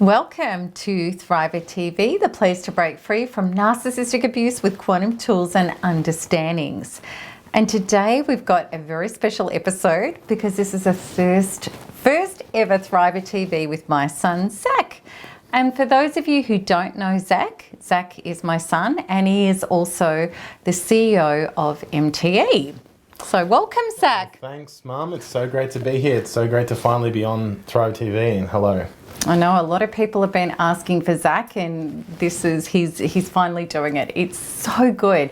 Welcome to Thriver TV, the place to break free from narcissistic abuse with quantum tools and understandings. And today we've got a very special episode because this is a first ever Thriver TV with my son, Zac. And for those of you who don't know Zac, Zac is my son and he is also the CEO of MTE. So welcome, Zac. Thanks, Mum. It's so great to be here. It's so great to finally be on Thriver TV, and hello. I know a lot of people have been asking for Zac, and he's finally doing it. It's so good.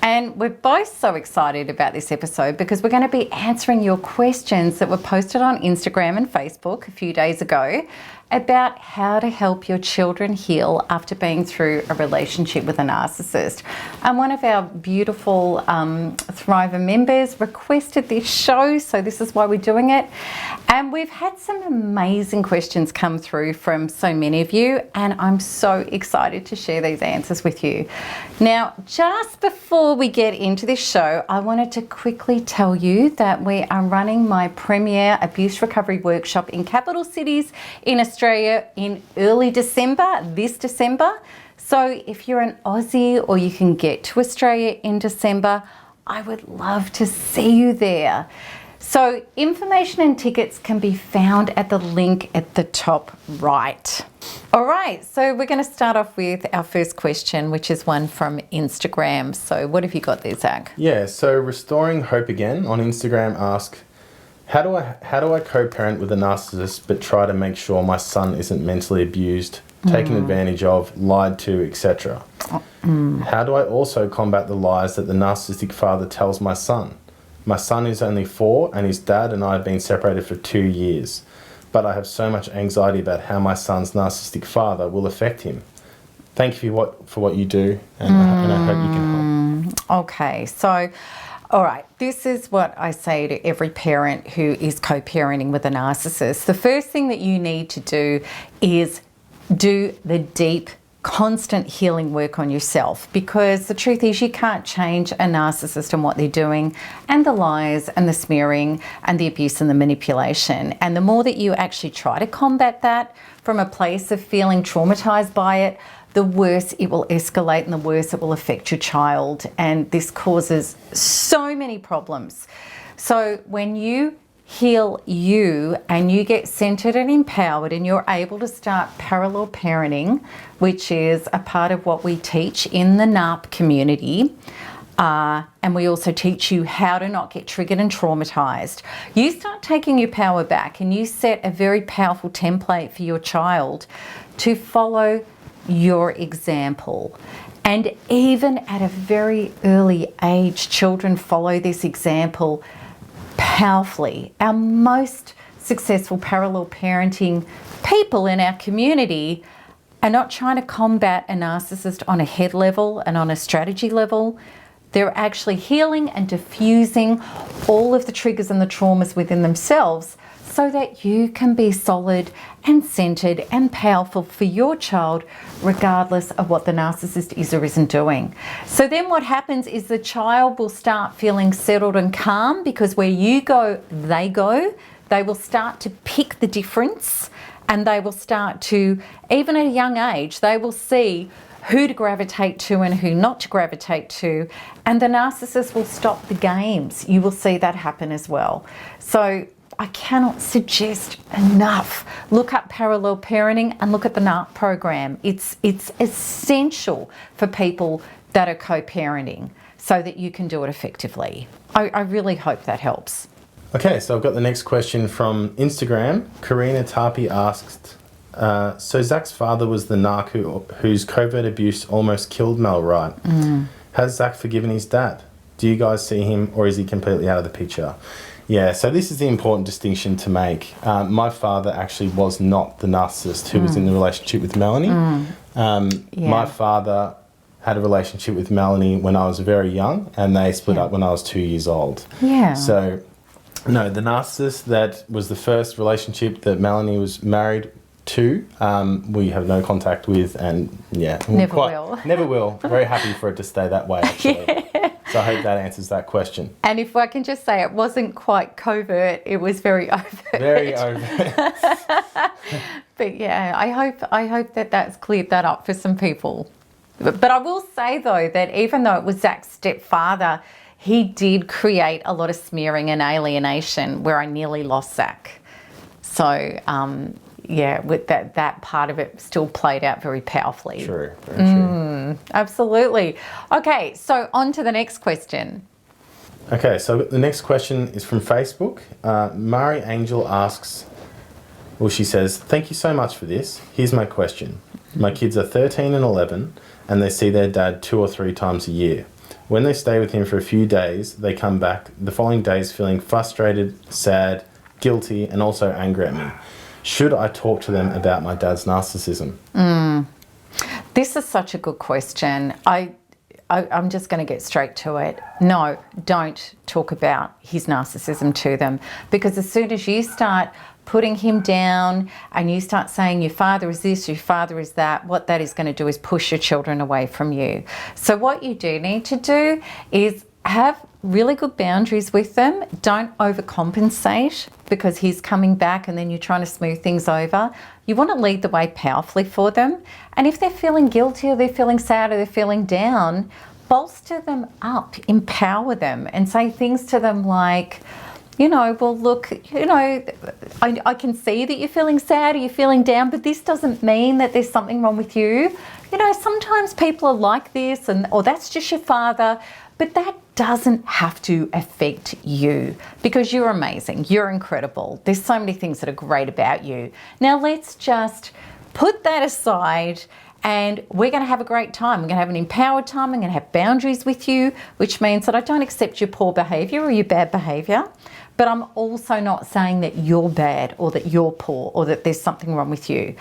And we're both so excited about this episode because we're going to be answering your questions that were posted on Instagram and Facebook a few days ago about how to help your children heal after being through a relationship with a narcissist. And one of our beautiful Thriver members requested this show, so this is why we're doing it. And we've had some amazing questions come through from so many of you, and I'm so excited to share these answers with you. Now, just before we get into this show, I wanted to quickly tell you that we are running my premier abuse recovery workshop in capital cities in Australia in early December, this December. So if you're an Aussie or you can get to Australia in December, I would love to see you there. So information and tickets can be found at the link at the top right. All right, so we're going to start off with our first question, which is one from Instagram. So what have you got there, Zac? Yeah, so Restoring Hope Again on Instagram asks, how do I co-parent with a narcissist but try to make sure my son isn't mentally abused, taken advantage of, lied to, etc.? How do I also combat the lies that the narcissistic father tells my son? My son is only 4 and his dad and I have been separated for 2 years, but I have so much anxiety about how my son's narcissistic father will affect him. Thank you for what you do, and I hope you can help. Okay, so all right, this is what I say to every parent who is co-parenting with a narcissist. The first thing that you need to do is do the deep, constant healing work on yourself, because the truth is you can't change a narcissist and what they're doing, and the lies and the smearing and the abuse and the manipulation. And the more that you actually try to combat that from a place of feeling traumatized by it, the worse it will escalate and the worse it will affect your child. And this causes so many problems. So when you heal you and you get centered and empowered and you're able to start parallel parenting, which is a part of what we teach in the NARP community, and we also teach you how to not get triggered and traumatized. You start taking your power back and you set a very powerful template for your child to follow your example. And even at a very early age, children follow this example powerfully. Our most successful parallel parenting people in our community are not trying to combat a narcissist on a head level and on a strategy level. They're actually healing and diffusing all of the triggers and the traumas within themselves so that you can be solid and centered and powerful for your child, regardless of what the narcissist is or isn't doing. So then what happens is the child will start feeling settled and calm, because where you go, they go. They will start to pick the difference, and they will start to, even at a young age, they will see who to gravitate to and who not to gravitate to, and the narcissist will stop the games. You will see that happen as well. So I cannot suggest enough. Look up parallel parenting and look at the NARP program. It's essential for people that are co-parenting so that you can do it effectively. I really hope that helps. Okay, so I've got the next question from Instagram. Karina Tarpi asked, so Zac's father was the narc whose covert abuse almost killed Mel, right? Has Zac forgiven his dad? Do you guys see him, or is he completely out of the picture? Yeah, so this is the important distinction to make. My father actually was not the narcissist who was in the relationship with Melanie. My father had a relationship with Melanie when I was very young, and they split up when I was 2 years old. Yeah. So, no, the narcissist that was the first relationship that Melanie was married to, we have no contact with, and yeah. Never will. Never will. Very happy for it to stay that way, actually. Yeah. So I hope that answers that question. And if I can just say, it wasn't quite covert, it was very overt. Very overt. But yeah, I hope that that's cleared that up for some people. But I will say though that even though it was Zac's stepfather, he did create a lot of smearing and alienation where I nearly lost Zac. So yeah, with that part of it still played out very powerfully. True, very true. Absolutely. Okay, so on to the next question. Okay, so the next question is from Facebook. Mari Angel asks, well, she says, thank you so much for this. Here's my question. My kids are 13 and 11 and they see their dad 2 or 3 times a year. When they stay with him for a few days, they come back the following days feeling frustrated, sad, guilty, and also angry at me. Should I talk to them about my dad's narcissism? This is such a good question. I'm just going to get straight to it. No, don't talk about his narcissism to them, because as soon as you start putting him down and you start saying your father is this, your father is that, what that is going to do is push your children away from you. So what you do need to do is have really good boundaries with them. Don't overcompensate because he's coming back and then you're trying to smooth things over. You want to lead the way powerfully for them. And if they're feeling guilty or they're feeling sad or they're feeling down, bolster them up, empower them and say things to them like, you know, well, look, you know, I can see that you're feeling sad or you're feeling down, but this doesn't mean that there's something wrong with you. You know, sometimes people are like this or that's just your father, but that doesn't have to affect you because you're amazing. You're incredible. There's so many things that are great about you. Now let's just put that aside and we're going to have a great time. We're going to have an empowered time. I'm going to have boundaries with you, which means that I don't accept your poor behavior or your bad behavior, but I'm also not saying that you're bad or that you're poor or that there's something wrong with you.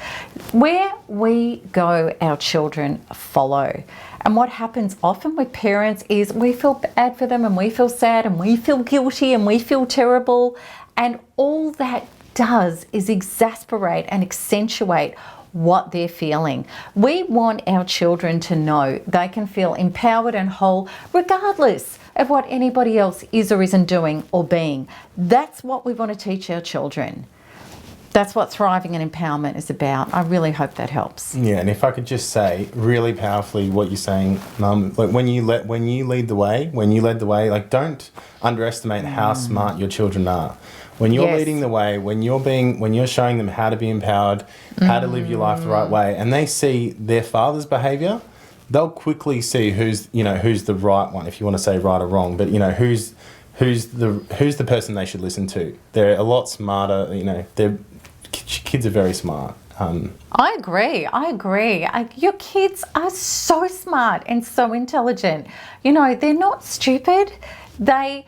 Where we go, our children follow. And what happens often with parents is we feel bad for them and we feel sad and we feel guilty and we feel terrible. And all that does is exasperate and accentuate what they're feeling. We want our children to know they can feel empowered and whole regardless of what anybody else is or isn't doing or being. That's what we want to teach our children. That's what thriving and empowerment is about. I really hope that helps. Yeah, and if I could just say really powerfully what you're saying, Mum, like when you lead the way, like don't underestimate how smart your children are. When you're leading the way, when you're showing them how to be empowered, how to live your life the right way, and they see their father's behavior, they'll quickly see who's the right one, if you want to say right or wrong, but you know who's the person they should listen to. They're a lot smarter. You know, kids are very smart. I agree. Your kids are so smart and so intelligent. You know, they're not stupid. They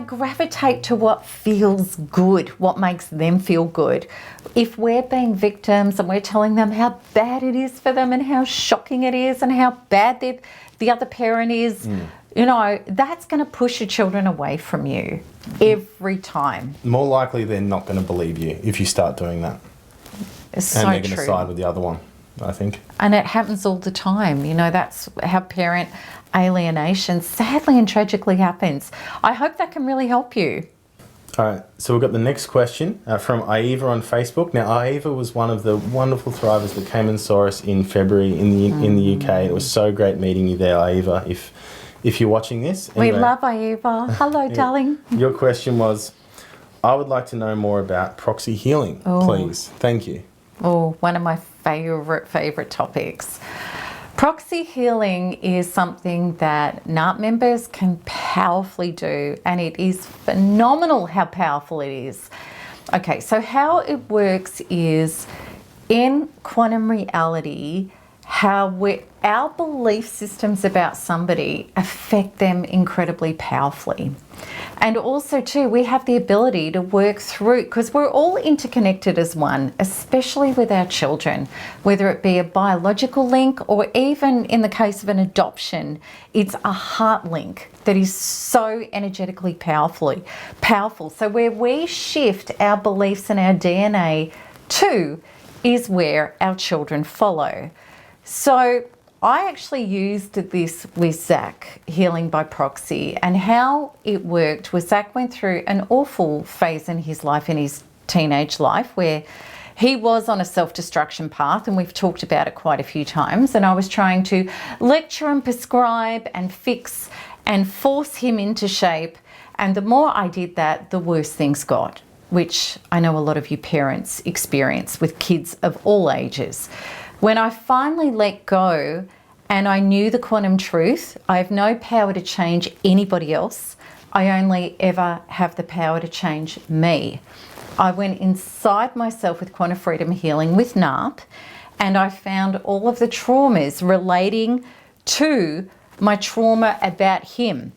gravitate to what feels good, what makes them feel good. If we're being victims and we're telling them how bad it is for them and how shocking it is and how bad the other parent is, you know, that's going to push your children away from you every time. More likely they're not going to believe you if you start doing that. It's so and they're going true. to side with the other one, I think. And it happens all the time. You know, that's how parent alienation sadly and tragically happens. I hope that can really help you. All right, so we've got the next question from Aiva on Facebook. Now, Aiva was one of the wonderful thrivers that came and saw us in February in the UK. It was so great meeting you there, Aiva, if you're watching this. Anyway, we love Aiva. Hello, darling. Your question was, I would like to know more about Proxy Healing, please. Thank you. Oh, one of my favourite topics. Proxy healing is something that NARP members can powerfully do, and it is phenomenal how powerful it is. Okay, so how it works is in quantum reality, how our belief systems about somebody affect them incredibly powerfully. And also too, we have the ability to work through, because we're all interconnected as one, especially with our children, whether it be a biological link or even in the case of an adoption, it's a heart link that is so energetically powerful. So where we shift our beliefs and our DNA to is where our children follow. So I actually used this with Zac, Healing by Proxy, and how it worked was Zac went through an awful phase in his life, in his teenage life, where he was on a self-destruction path, and we've talked about it quite a few times, and I was trying to lecture and prescribe and fix and force him into shape. And the more I did that, the worse things got, which I know a lot of you parents experience with kids of all ages. When I finally let go and I knew the quantum truth, I have no power to change anybody else. I only ever have the power to change me. I went inside myself with quantum freedom healing with NARP, and I found all of the traumas relating to my trauma about him.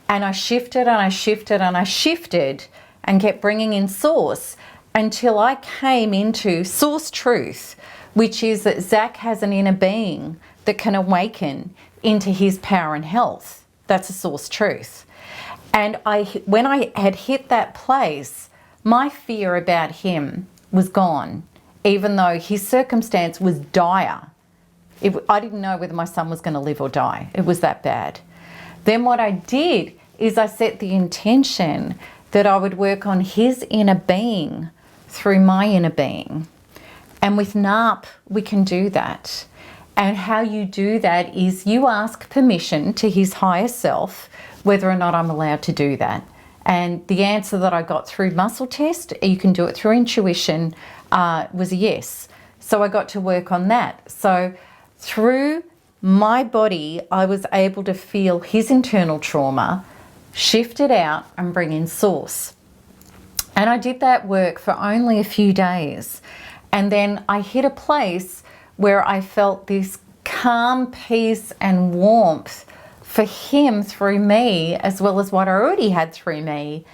And I shifted and I shifted and I shifted and kept bringing in source until I came into source truth, which is that Zac has an inner being that can awaken into his power and health. That's a source truth. And when I had hit that place, my fear about him was gone, even though his circumstance was dire. I didn't know whether my son was going to live or die. It was that bad. Then what I did is I set the intention that I would work on his inner being through my inner being. And with NARP, we can do that. And how you do that is you ask permission to his higher self whether or not I'm allowed to do that. And the answer that I got through muscle test, you can do it through intuition, was a yes. So I got to work on that. So through my body, I was able to feel his internal trauma, shift it out and bring in source. And I did that work for only a few days. And then I hit a place where I felt this calm peace and warmth for him through me, as well as what I already had through me.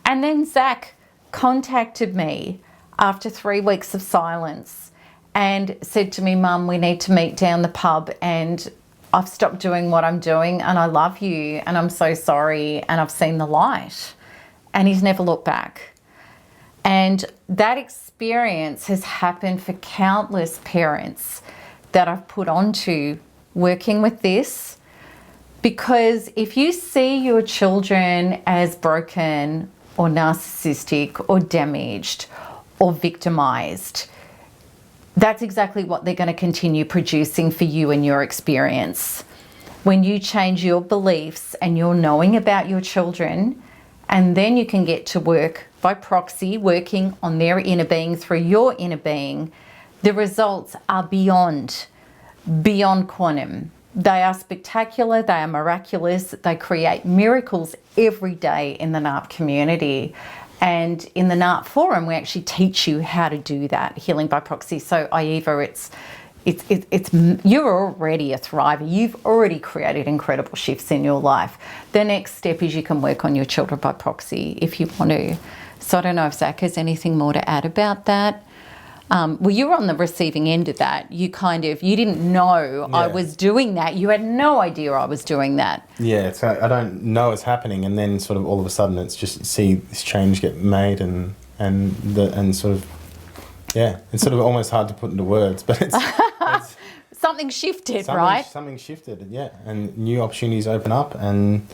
And then Zac contacted me after 3 weeks of silence and said to me, "Mum, we need to meet down the pub, and I've stopped doing what I'm doing, and I love you, and I'm so sorry, and I've seen the light." And he's never looked back. And that experience has happened for countless parents that I've put onto working with this. Because if you see your children as broken or narcissistic or damaged or victimized, that's exactly what they're going to continue producing for you in your experience. When you change your beliefs and your knowing about your children, and then you can get to work by proxy, working on their inner being through your inner being, the results are beyond quantum. They are spectacular, they are miraculous, they create miracles every day in the NARP community. And in the NARP forum, we actually teach you how to do that, healing by proxy. So Aiva, you're already a thriver. You've already created incredible shifts in your life. The next step is you can work on your children by proxy if you want to. So I don't know if Zac has anything more to add about that. Well, you were on the receiving end of that. You didn't know I was doing that. You had no idea I was doing that. Yeah, I don't know it's happening, and then sort of all of a sudden it's just see this change get made, and sort of, yeah, it's sort of almost hard to put into words, but it's something shifted, right? Something shifted, yeah, and new opportunities open up, and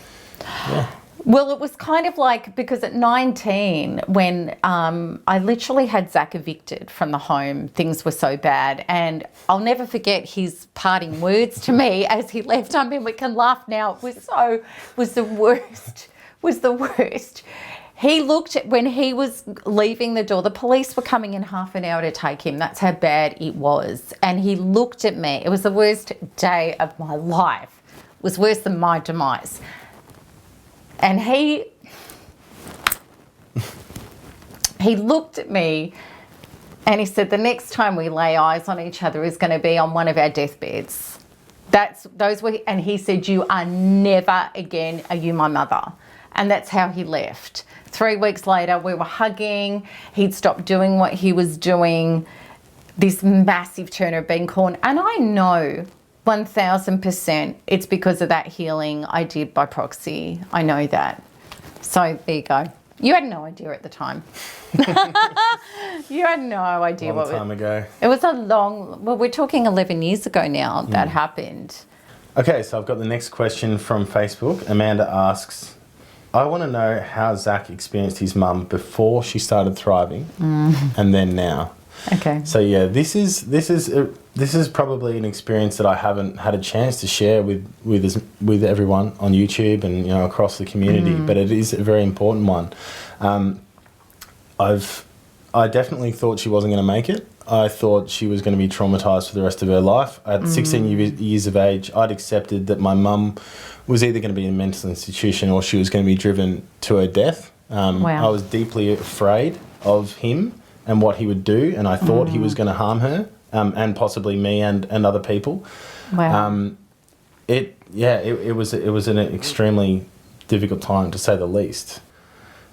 yeah. Well, it was kind of like, because at 19, when I literally had Zac evicted from the home, things were so bad. And I'll never forget his parting words to me as he left. I mean, we can laugh now. It was the worst. He looked at, when he was leaving the door, the police were coming in half an hour to take him. That's how bad it was. And he looked at me. It was the worst day of my life. It was worse than my demise. And he looked at me and he said, "The next time we lay eyes on each other is going to be on one of our deathbeds." And he said, "You are never again, are you my mother?" And that's how he left. 3 weeks later, we were hugging. He'd stopped doing what he was doing. This massive turner had been corn. And I know 1000% it's because of that healing I did by proxy. I know that. So there you go. You had no idea at the time. You had no idea Long time ago. It was we're talking 11 years ago now that happened. Okay, so I've got the next question from Facebook. Amanda asks, "I want to know how Zac experienced his mum before she started thriving and then now. Okay. So yeah, this is probably an experience that I haven't had a chance to share with everyone on YouTube and, you know, across the community, but it is a very important one. I definitely thought she wasn't going to make it. I thought she was going to be traumatised for the rest of her life. At 16 years of age, I'd accepted that my mum was either going to be in a mental institution or she was going to be driven to her death. Wow. I was deeply afraid of him and what he would do, and I thought he was going to harm her and possibly me and other people. Wow. It was an extremely difficult time, to say the least.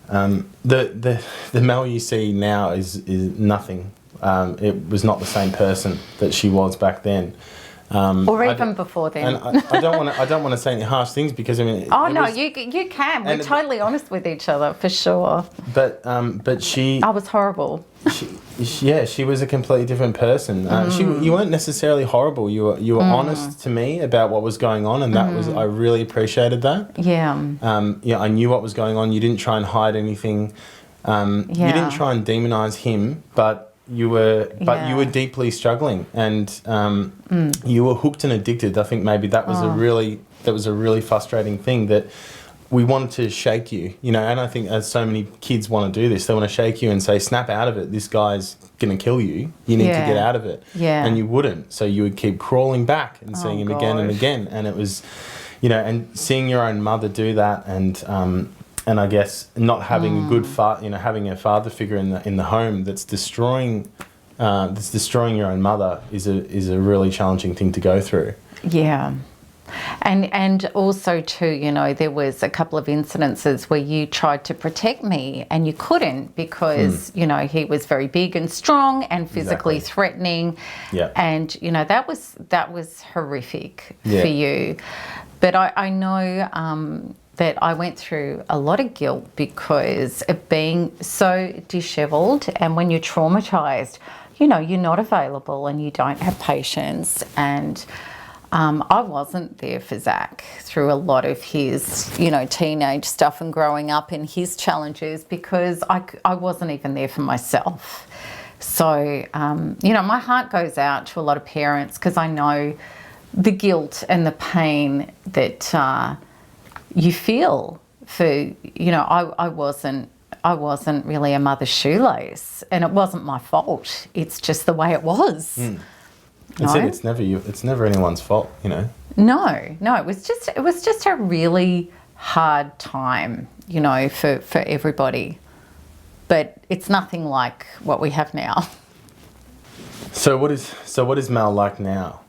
The Mel you see now is nothing. It was not the same person that she was back then. Or even before then. And I don't want to say any harsh things, because I mean. You can. We're totally honest with each other, for sure. But she. I was horrible. She was a completely different person. You weren't necessarily horrible. You were honest to me about what was going on, and that was, I really appreciated that. Yeah. I knew what was going on. You didn't try and hide anything. You didn't try and demonize him, but you were deeply struggling, and you were hooked and addicted. I think maybe that was a really frustrating thing, that we wanted to shake you, you know, and I think as so many kids want to do this, they want to shake you and say, snap out of it, this guy's going to kill you, you need to get out of it. Yeah. And you wouldn't, so you would keep crawling back and seeing him again and again, and it was, you know, and seeing your own mother do that, and I guess not having a good having a father figure in the home that's destroying your own mother is a really challenging thing to go through. Yeah. And also too, you know, there was a couple of incidences where you tried to protect me and you couldn't, because you know, he was very big and strong and physically threatening. Yeah. And you know, that was horrific for you. But I know that I went through a lot of guilt because of being so dishevelled, and when you're traumatised, you know, you're not available and you don't have patience. And I wasn't there for Zac through a lot of his, you know, teenage stuff and growing up and his challenges, because I wasn't even there for myself. So, you know, my heart goes out to a lot of parents, because I know the guilt and the pain that you feel for, you know, I wasn't really a mother's shoelace, and it wasn't my fault. It's just the way it was. It's never anyone's fault, you know. No, it was just a really hard time, you know, for everybody. But it's nothing like what we have now. So what is Mel like now?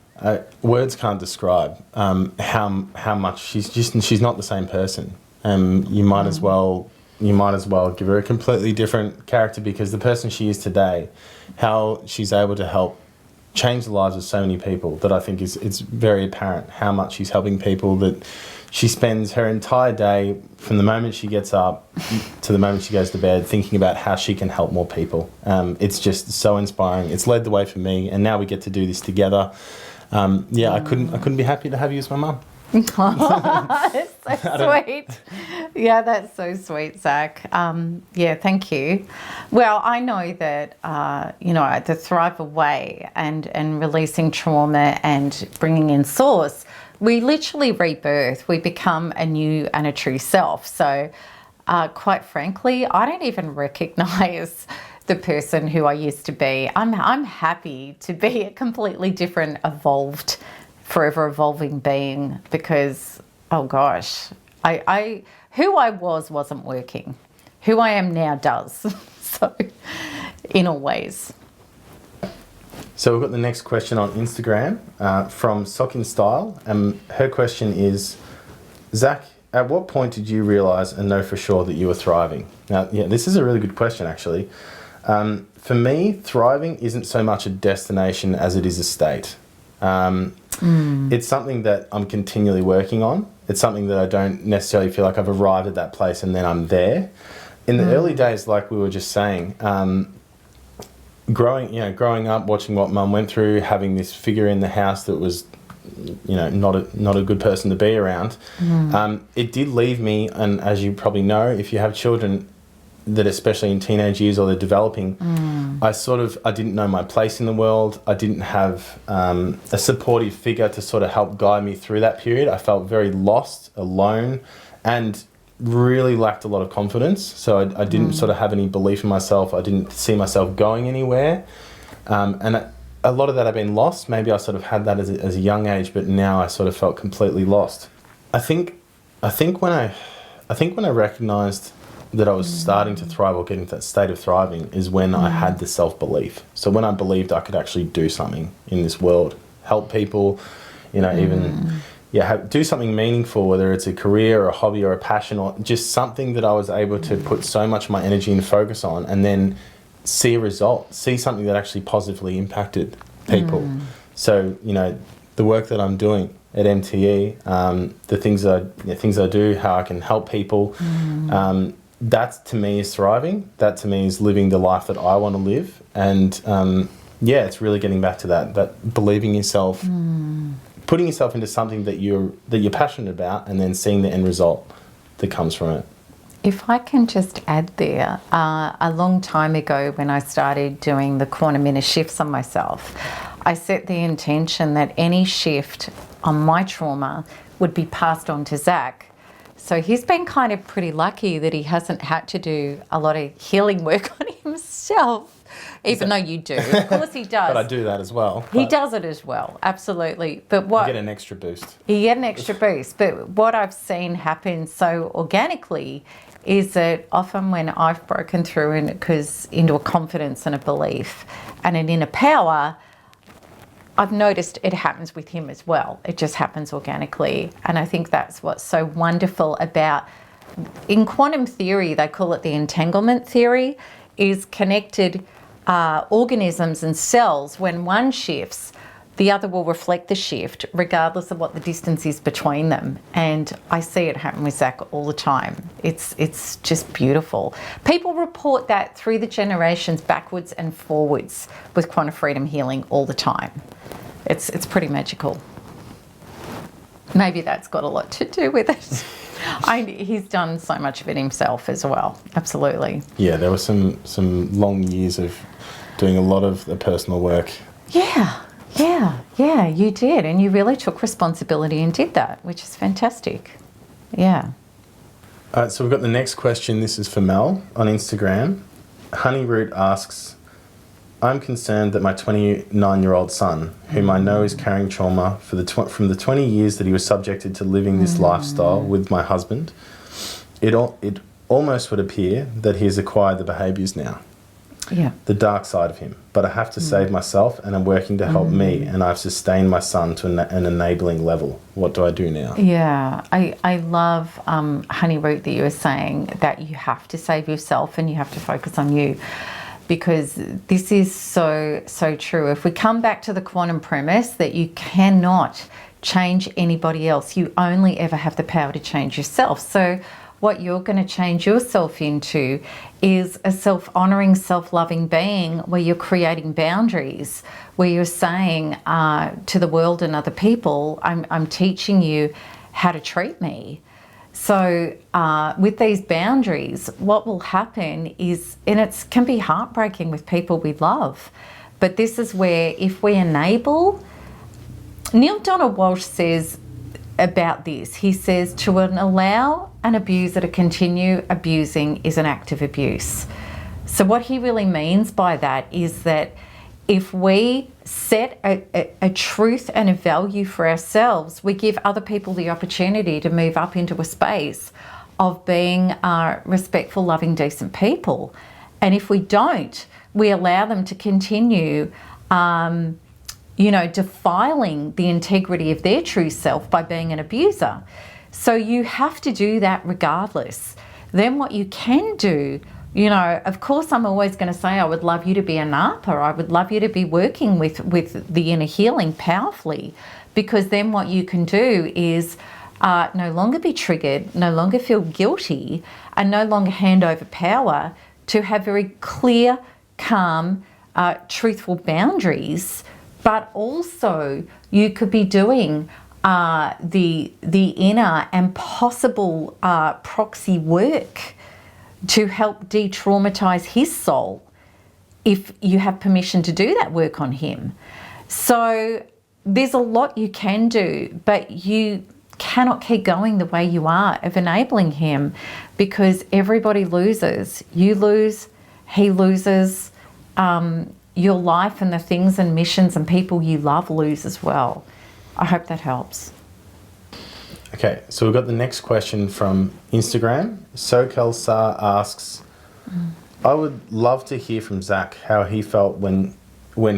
Words can't describe how much she's not the same person. You might as well give her a completely different character, because the person she is today, how she's able to help change the lives of so many people, that I think it's very apparent how much she's helping people, that she spends her entire day from the moment she gets up to the moment she goes to bed thinking about how she can help more people. It's just so inspiring. It's led the way for me, and now we get to do this together. I couldn't be happier to have you as my mum. That's so sweet. Yeah, that's so sweet, Zac. Thank you. Well, I know that, you know, the Thrive Away and releasing trauma and bringing in source, we literally rebirth. We become a new and a true self. So, quite frankly, I don't even recognise the person who I used to be. I'm happy to be a completely different, evolved, forever evolving being, because, oh gosh, who I wasn't working. Who I am now does. So, in all ways. So we've got the next question on Instagram from Sock in Style, and her question is, Zac, at what point did you realise and know for sure that you were thriving? Now, yeah, this is a really good question, actually. For me, thriving isn't so much a destination as it is a state. It's something that I'm continually working on. It's something that I don't necessarily feel like I've arrived at that place and then I'm there. In the early days, like we were just saying, growing up, watching what Mum went through, having this figure in the house that was, you know, not a good person to be around, it did leave me, and as you probably know, if you have children, that especially in teenage years or they're developing, I didn't know my place in the world. I didn't have a supportive figure to sort of help guide me through that period. I felt very lost, alone, and really lacked a lot of confidence. So I didn't sort of have any belief in myself. I didn't see myself going anywhere. A lot of that had been lost. Maybe I sort of had that as a young age, but now I sort of felt completely lost. I think when I recognised that I was starting to thrive or getting to that state of thriving is when I had the self-belief. So when I believed I could actually do something in this world, help people, even do something meaningful, whether it's a career or a hobby or a passion or just something that I was able to put so much of my energy and focus on, and then see a result, see something that actually positively impacted people. So, the work that I'm doing at MTE, the things I do, how I can help people, that to me is thriving. That to me is living the life that I want to live. And it's really getting back to that believing yourself, putting yourself into something that you're passionate about, and then seeing the end result that comes from it. If I can just add there, a long time ago when I started doing the quantum inner shifts on myself, I set the intention that any shift on my trauma would be passed on to Zac. So he's been kind of pretty lucky that he hasn't had to do a lot of healing work on himself, even though you do. Of course he does. But I do that as well. He does it as well, absolutely. But what you get an extra boost. You get an extra boost. But what I've seen happen so organically is that often when I've broken through into a confidence and a belief and an inner power, I've noticed it happens with him as well. It just happens organically. And I think that's what's so wonderful about, in quantum theory, they call it the entanglement theory, is connected organisms and cells. When one shifts, the other will reflect the shift regardless of what the distance is between them. And I see it happen with Zac all the time. It's just beautiful. People report that through the generations backwards and forwards with quantum freedom healing all the time. It's pretty magical. Maybe that's got a lot to do with it. He's done so much of it himself as well. Absolutely. Yeah, there were some long years of doing a lot of the personal work. Yeah, you did. And you really took responsibility and did that, which is fantastic. Yeah. All right, so we've got the next question. This is for Mel on Instagram. Honeyroot asks, I'm concerned that my 29-year-old son, whom I know is carrying trauma from the 20 years that he was subjected to living this lifestyle with my husband, it almost would appear that he has acquired the behaviours now. Yeah. The dark side of him. But I have to save myself, and I'm working to help me, and I've sustained my son to an enabling level. What do I do now? Yeah, I love, Honeyroot, that you were saying that you have to save yourself and you have to focus on you, because this is so true. If we come back to the quantum premise that you cannot change anybody else, you only ever have the power to change yourself. So what you're going to change yourself into is a self-honouring, self-loving being where you're creating boundaries, where you're saying to the world and other people, I'm teaching you how to treat me. So with these boundaries, what will happen is, and it can be heartbreaking with people we love, but this is where if we enable, Neil Donald Walsh says about this, he says, to allow an abuser to continue abusing is an act of abuse. So what he really means by that is that if we set a truth and a value for ourselves, we give other people the opportunity to move up into a space of being respectful, loving, decent people. And if we don't, we allow them to continue defiling the integrity of their true self by being an abuser. So you have to do that regardless. Then what you can do, of course I'm always going to say I would love you to be a narp, or I would love you to be working with the inner healing powerfully, because then what you can do is no longer be triggered, no longer feel guilty, and no longer hand over power, to have very clear, calm, truthful boundaries. But also you could be doing the inner and possible proxy work to help de-traumatize his soul if you have permission to do that work on him. So there's a lot you can do, but you cannot keep going the way you are of enabling him, because everybody loses. You lose, he loses, your life and the things and missions and people you love lose as well. I hope that helps. Okay, so we've got the next question from Instagram. Sokel Sa asks, I would love to hear from Zac how he felt when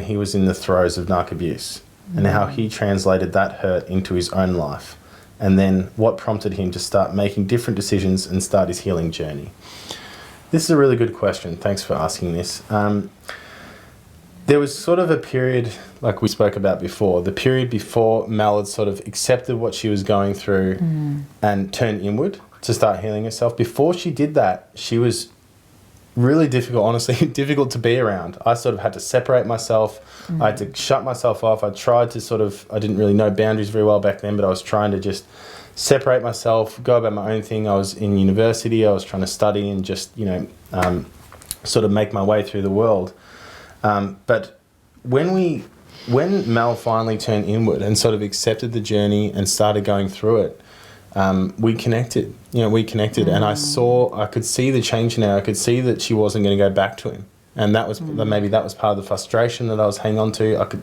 he was in the throes of narc abuse, and how he translated that hurt into his own life, and then what prompted him to start making different decisions and start his healing journey. This is a really good question. Thanks for asking this. There was sort of a period, like we spoke about before, the period before Mel had sort of accepted what she was going through and turned inward to start healing herself. Before she did that, she was really difficult, honestly, difficult to be around. I sort of had to separate myself. I had to shut myself off. I tried to sort of, I didn't really know boundaries very well back then, but I was trying to just separate myself, go about my own thing. I was in university. I was trying to study and just, sort of make my way through the world. But when Mel finally turned inward and sort of accepted the journey and started going through it, we connected. And I could see the change in her. I could see that she wasn't going to go back to him. And that was maybe that was part of the frustration that I was hanging on to.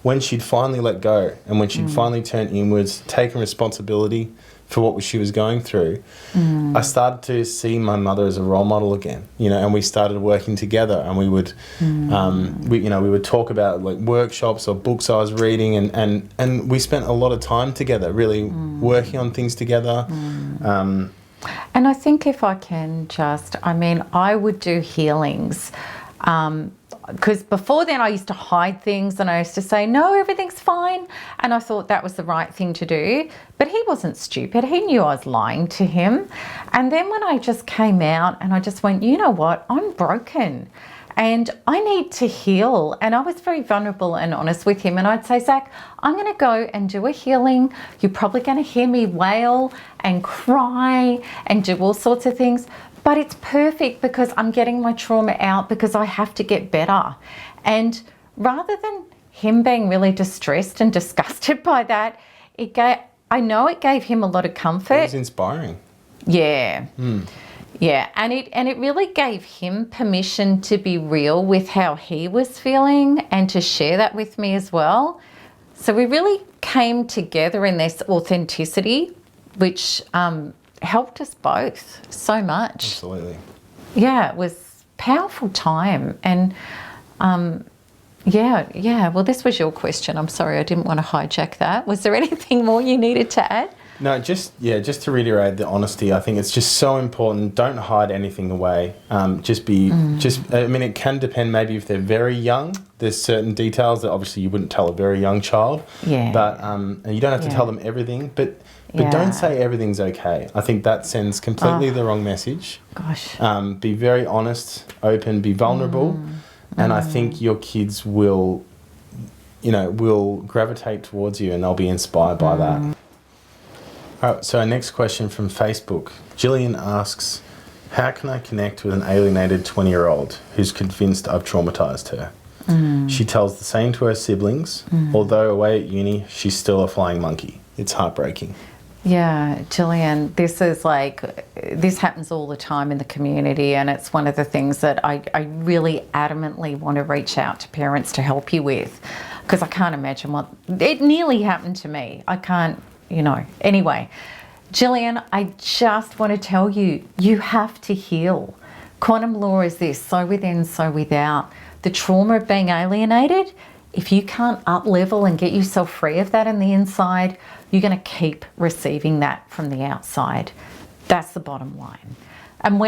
When she'd finally let go and when she'd finally turned inwards, taken responsibility for what she was going through, I started to see my mother as a role model again, and we started working together, and we would, we would talk about like workshops or books I was reading, and we spent a lot of time together, really working on things together. And I think if I can I would do healings, because before then I used to hide things and I used to say, no, everything's fine. And I thought that was the right thing to do. But he wasn't stupid. He knew I was lying to him. And then when I just came out and I just went, you know what, I'm broken and I need to heal. And I was very vulnerable and honest with him. And I'd say, Zac, I'm going to go and do a healing. You're probably going to hear me wail and cry and do all sorts of things. But it's perfect because I'm getting my trauma out because I have to get better. And rather than him being really distressed and disgusted by that, I know it gave him a lot of comfort. It was inspiring. Yeah. Yeah, and it really gave him permission to be real with how he was feeling and to share that with me as well. So we really came together in this authenticity, which helped us both so much. Absolutely. Yeah, it was a powerful time. And well, this was your question. I'm sorry, I didn't want to hijack that. Was there anything more you needed to add? No, just to reiterate the honesty, I think it's just so important. Don't hide anything away. It can depend maybe if they're very young. There's certain details that obviously you wouldn't tell a very young child. Yeah. But, and you don't have to tell them everything, but don't say everything's okay. I think that sends completely the wrong message. Gosh. Be very honest, open, be vulnerable. And I think your kids will gravitate towards you and they'll be inspired by that. All right, so our next question from Facebook. Gillian asks, how can I connect with an alienated 20-year-old who's convinced I've traumatised her? She tells the same to her siblings. Although away at uni, she's still a flying monkey. It's heartbreaking. Yeah, Gillian, this happens all the time in the community, and it's one of the things that I really adamantly want to reach out to parents to help you with, because I can't imagine it nearly happened to me. I can't, Anyway, Gillian, I just want to tell you, you have to heal. Quantum law is this, so within, so without. The trauma of being alienated, if you can't up-level and get yourself free of that in the inside, you're going to keep receiving that from the outside. That's the bottom line. And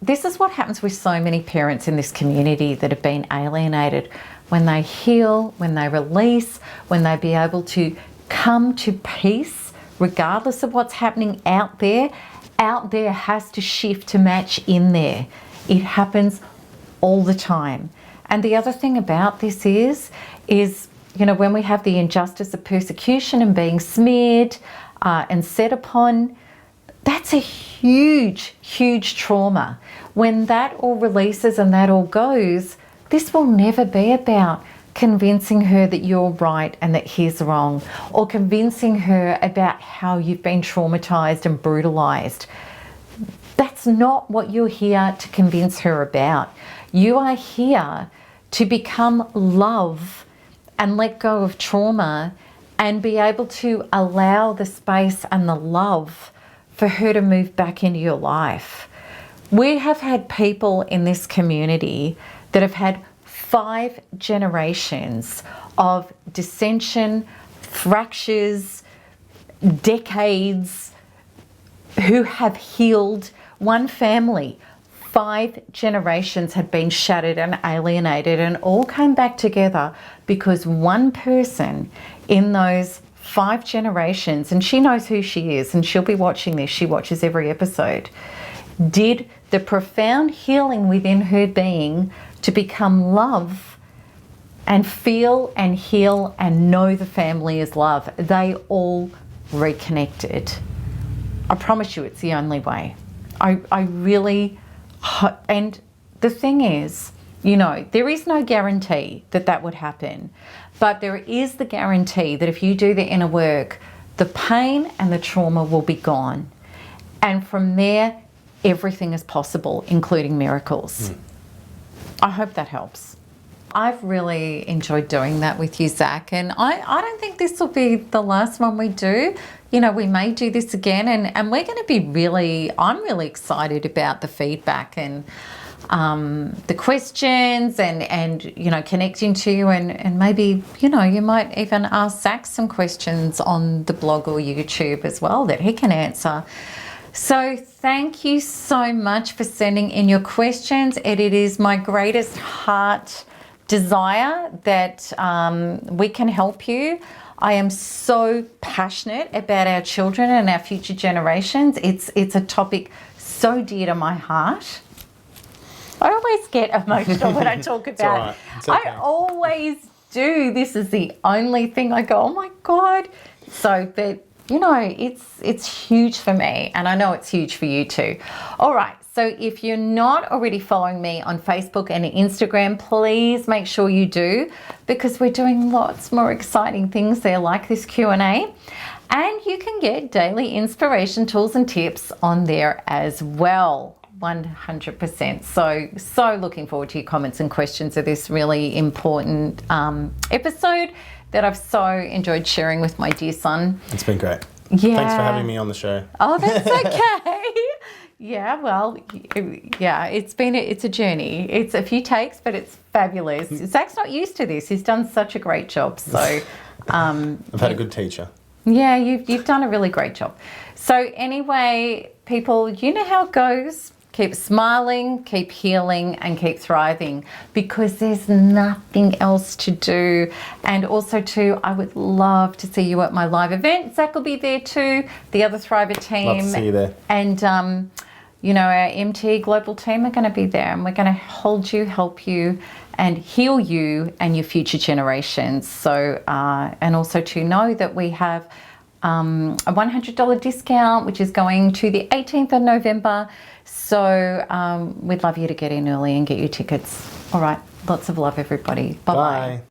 this is what happens with so many parents in this community that have been alienated. When they heal, when they release, when they be able to come to peace, regardless of what's happening out there has to shift to match in there. It happens all the time. And the other thing about this is when we have the injustice of persecution and being smeared and set upon, That's a huge, huge trauma. When that all releases and that all goes, this will never be about convincing her that you're right and that he's wrong, or convincing her about how you've been traumatized and brutalized. That's not what you're here to convince her about. You are here to become love and let go of trauma and be able to allow the space and the love for her to move back into your life. We have had people in this community that have had 5 generations of dissension, fractures, decades, who have healed. One family, 5 generations had been shattered and alienated, and all came back together because one person in those 5 generations, and she knows who she is, and she'll be watching this, she watches every episode, did the profound healing within her being to become love and feel and heal and know the family is love. They all reconnected. I promise you it's the only way. I really, and the thing is, you know, there is no guarantee that that would happen, but there is the guarantee that if you do the inner work, the pain and the trauma will be gone. And from there, everything is possible, including miracles. I hope that helps. I've really enjoyed doing that with you, Zac, and I don't think this will be the last one we do. You know, we may do this again, and we're going to be I'm really excited about the feedback and the questions and you know, connecting to you, and maybe, you know, you might even ask Zac some questions on the blog or YouTube as well that he can answer. So thank you so much for sending in your questions. It is my greatest heart desire that we can help you. I am so passionate about our children and our future generations. It's a topic so dear to my heart. I always get emotional when I talk about all right. It's okay. I always do. This is the only thing I go, oh my God. So, but you know, it's huge for me, and I know it's huge for you too. All right, so if you're not already following me on Facebook and Instagram, please make sure you do, because we're doing lots more exciting things there, like this Q&A, and you can get daily inspiration, tools and tips on there as well. 100%. So looking forward to your comments and questions of this really important episode that I've so enjoyed sharing with my dear son. It's been great. Yeah. Thanks for having me on the show. Oh, that's okay. Yeah, well, yeah, it's a journey. It's a few takes, but it's fabulous. Zac's not used to this. He's done such a great job. So I've had a good teacher. Yeah, you've done a really great job. So anyway, people, you know how it goes. Keep smiling, keep healing, and keep thriving, because there's nothing else to do. And also too, I would love to see you at my live event. Zac will be there too, the other Thriver team. Love to see you there. And you know, our MT Global team are going to be there, and we're going to hold you, help you, and heal you and your future generations. So, and also to know that we have a $100 discount, which is going to the 18th of November. So we'd love you to get in early and get your tickets. All right. Lots of love, everybody. Bye-bye. Bye.